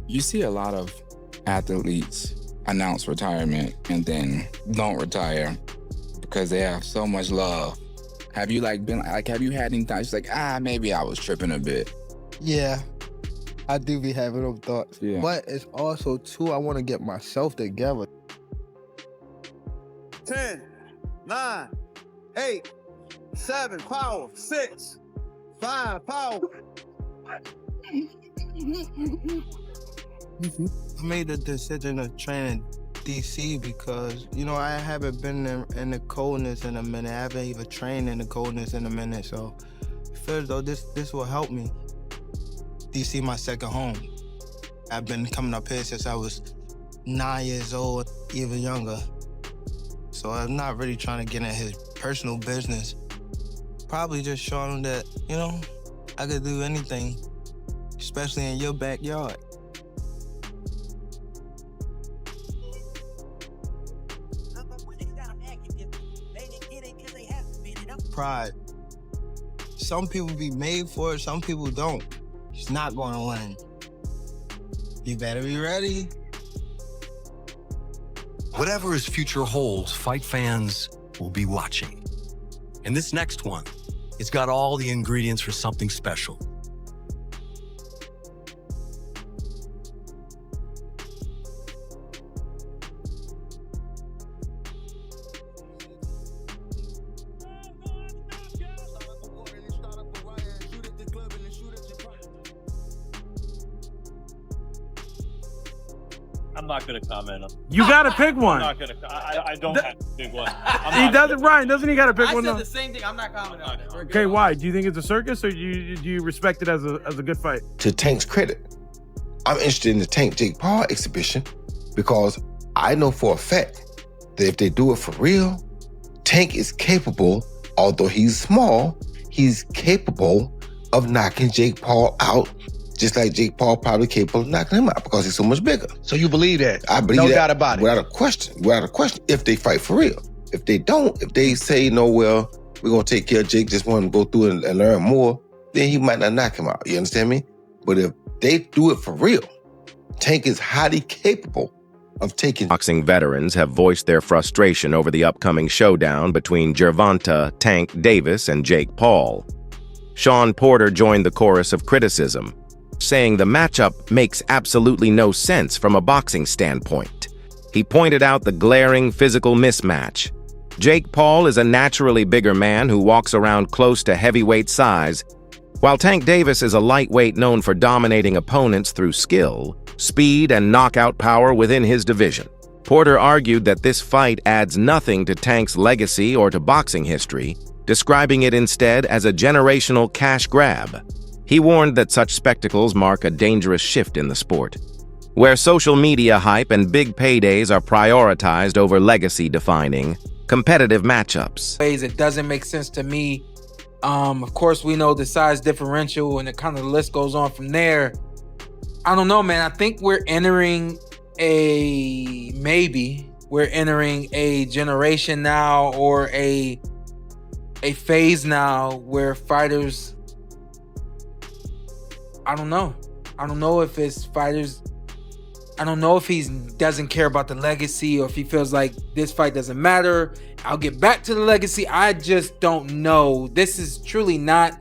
You see a lot of athletes announce retirement and then don't retire because they have so much love. Have you have you had any times like, maybe I was tripping a bit? Yeah, I do be having those thoughts. Yeah. But it's also, too, I want to get myself together. 10, 9, 8, 7, power, 6, 5, power. I made the decision to train in DC because, I haven't been in the coldness in a minute. I haven't even trained in the coldness in a minute. So I feel as though this will help me. DC my second home. I've been coming up here since I was 9 years old, even younger. So I'm not really trying to get in his personal business. Probably just showing him that, I could do anything, especially in your backyard. Pride. Some people be made for it, some people don't. It's not going to win. You better be ready. Whatever his future holds, fight fans will be watching. And this next one, it's got all the ingredients for something special. I'm not going to comment on. You got to pick one. I'm not going to. I don't have to pick one. He doesn't. Ryan, doesn't he got to pick one? I said the same thing. I'm not commenting on it. Okay, why? Do you think it's a circus, or do you respect it as a good fight? To Tank's credit, I'm interested in the Tank Jake Paul exhibition because I know for a fact that if they do it for real, Tank is capable, although he's small, he's capable of knocking Jake Paul out, just like Jake Paul probably capable of knocking him out because he's so much bigger. So you believe that? I believe no that. doubt about it. Without a question, if they fight for real. If they don't, if they say, no, well, we're going to take care of Jake, just want to go through and learn more, then he might not knock him out. You understand me? But if they do it for real, Tank is highly capable of taking... Boxing veterans have voiced their frustration over the upcoming showdown between Gervonta Tank Davis and Jake Paul. Sean Porter joined the chorus of criticism, saying the matchup makes absolutely no sense from a boxing standpoint. He pointed out the glaring physical mismatch. Jake Paul is a naturally bigger man who walks around close to heavyweight size, while Tank Davis is a lightweight known for dominating opponents through skill, speed, and knockout power within his division. Porter argued that this fight adds nothing to Tank's legacy or to boxing history, describing it instead as a generational cash grab. He warned that such spectacles mark a dangerous shift in the sport, where social media hype and big paydays are prioritized over legacy-defining, competitive matchups. It doesn't make sense to me. Of course, we know the size differential, and it kind of the list goes on from there. I don't know, man. I think we're entering a generation now, or a phase now where fighters, I don't know if it's fighters, I don't know if he doesn't care about the legacy, or if he feels like this fight doesn't matter, I'll get back to the legacy. I just don't know. This is truly not,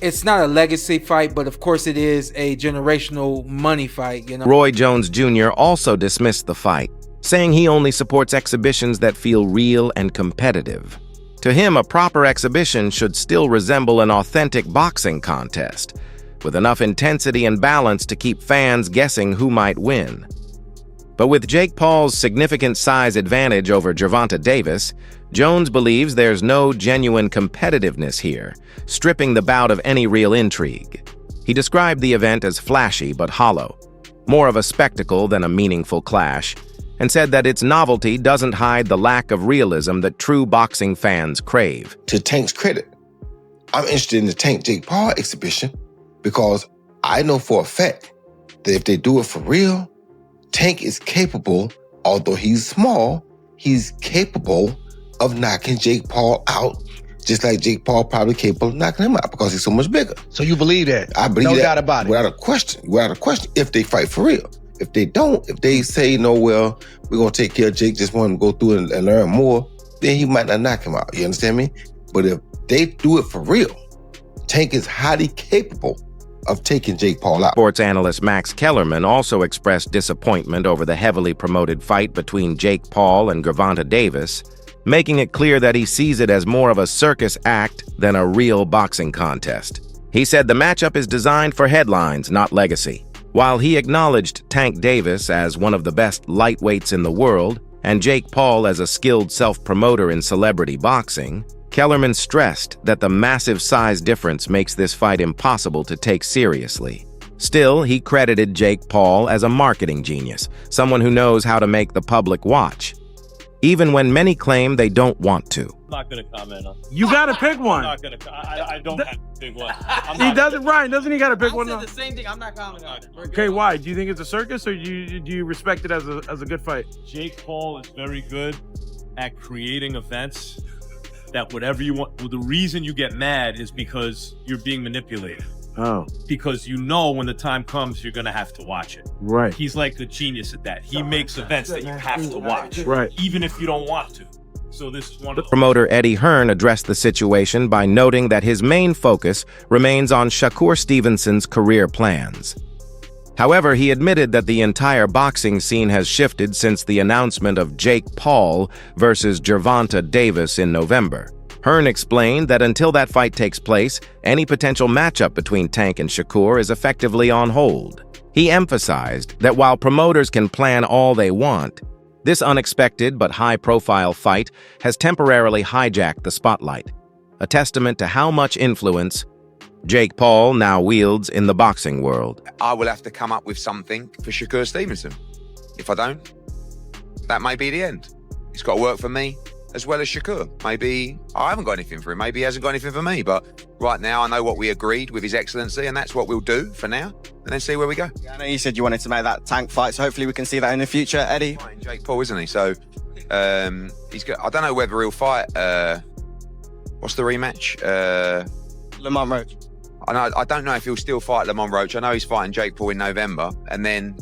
it's not a legacy fight, but of course it is a generational money fight, Roy Jones Jr. also dismissed the fight, saying he only supports exhibitions that feel real and competitive. To him, a proper exhibition should still resemble an authentic boxing contest, with enough intensity and balance to keep fans guessing who might win. But with Jake Paul's significant size advantage over Gervonta Davis, Jones believes there's no genuine competitiveness here, stripping the bout of any real intrigue. He described the event as flashy but hollow, more of a spectacle than a meaningful clash, and said that its novelty doesn't hide the lack of realism that true boxing fans crave. To Tank's credit, I'm interested in the Tank Jake Paul exhibition because I know for a fact that if they do it for real, Tank is capable, although he's small, he's capable of knocking Jake Paul out, just like Jake Paul probably capable of knocking him out because he's so much bigger. So you believe that? I believe no that doubt about it. without a question, if they fight for real. If they don't, if they say, no, well, we're going to take care of Jake, just want him to go through and learn more, then he might not knock him out. You understand me? But if they do it for real, Tank is highly capable of taking Jake Paul out. Sports analyst Max Kellerman also expressed disappointment over the heavily promoted fight between Jake Paul and Gervonta Davis, making it clear that he sees it as more of a circus act than a real boxing contest. He said the matchup is designed for headlines, not legacy. While he acknowledged Tank Davis as one of the best lightweights in the world and Jake Paul as a skilled self-promoter in celebrity boxing, Kellerman stressed that the massive size difference makes this fight impossible to take seriously. Still, he credited Jake Paul as a marketing genius, someone who knows how to make the public watch, even when many claim they don't want to. I'm not going to comment on You got to pick one. I'm not going to. I don't have to pick one. He doesn't, Ryan, doesn't he got to pick one? I said the same thing. I'm not commenting on it. Okay, why? Do you think it's a circus or do you respect it as a good fight? Jake Paul is very good at creating events that whatever you want. Well, the reason you get mad is because you're being manipulated. Oh. Because you know when the time comes, you're going to have to watch it. Right. He's like a genius at that. He makes events that you have to watch. Right. Even if you don't want to. So this is one of Promoter Eddie Hearn addressed the situation by noting that his main focus remains on Shakur Stevenson's career plans. However, he admitted that the entire boxing scene has shifted since the announcement of Jake Paul versus Gervonta Davis in November. Hearn explained that until that fight takes place, any potential matchup between Tank and Shakur is effectively on hold. He emphasized that while promoters can plan all they want, this unexpected but high-profile fight has temporarily hijacked the spotlight, a testament to how much influence Jake Paul now wields in the boxing world. I will have to come up with something for Shakur Stevenson. If I don't, that may be the end. It's got to work for me as well as Shakur. Maybe I haven't got anything for him. Maybe he hasn't got anything for me. But right now, I know what we agreed with His Excellency, and that's what we'll do for now, and then see where we go. I know you said you wanted to make that Tank fight, so hopefully we can see that in the future, Eddie. Jake Paul, isn't he? So he's got. I don't know whether he'll fight. What's the rematch? Lamont Roach. I don't know if he'll still fight Lamont Roach. I know he's fighting Jake Paul in November, and then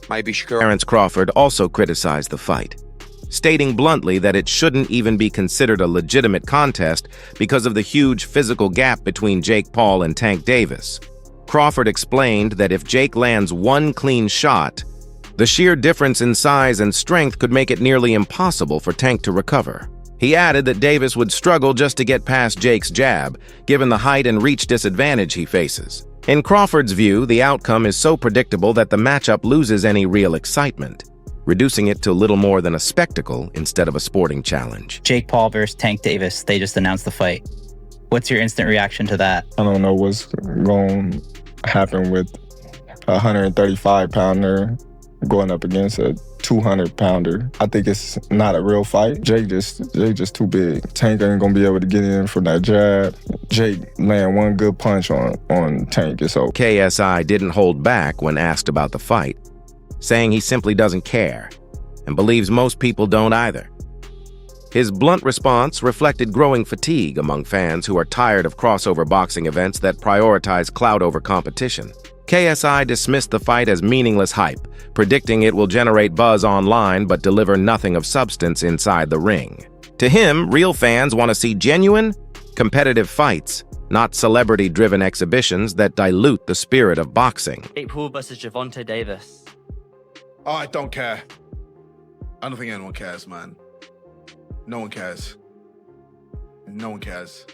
maybe Shakur. Terence Crawford also criticized the fight, stating bluntly that it shouldn't even be considered a legitimate contest because of the huge physical gap between Jake Paul and Tank Davis. Crawford explained that if Jake lands one clean shot, the sheer difference in size and strength could make it nearly impossible for Tank to recover. He added that Davis would struggle just to get past Jake's jab, given the height and reach disadvantage he faces. In Crawford's view, the outcome is so predictable that the matchup loses any real excitement, reducing it to little more than a spectacle instead of a sporting challenge. Jake Paul versus Tank Davis, they just announced the fight. What's your instant reaction to that? I don't know what's going to happen with a 135-pounder going up against a 200-pounder. I think it's not a real fight. Jake just too big. Tank ain't gonna be able to get in from that jab. Jake land one good punch on Tank, it's over. KSI didn't hold back when asked about the fight, saying he simply doesn't care and believes most people don't either. His blunt response reflected growing fatigue among fans who are tired of crossover boxing events that prioritize clout over competition. KSI dismissed the fight as meaningless hype, predicting it will generate buzz online but deliver nothing of substance inside the ring. To him, real fans want to see genuine, competitive fights, not celebrity-driven exhibitions that dilute the spirit of boxing. Jake Paul versus Gervonta Davis. Oh, I don't care. I don't think anyone cares, man. No one cares. No one cares.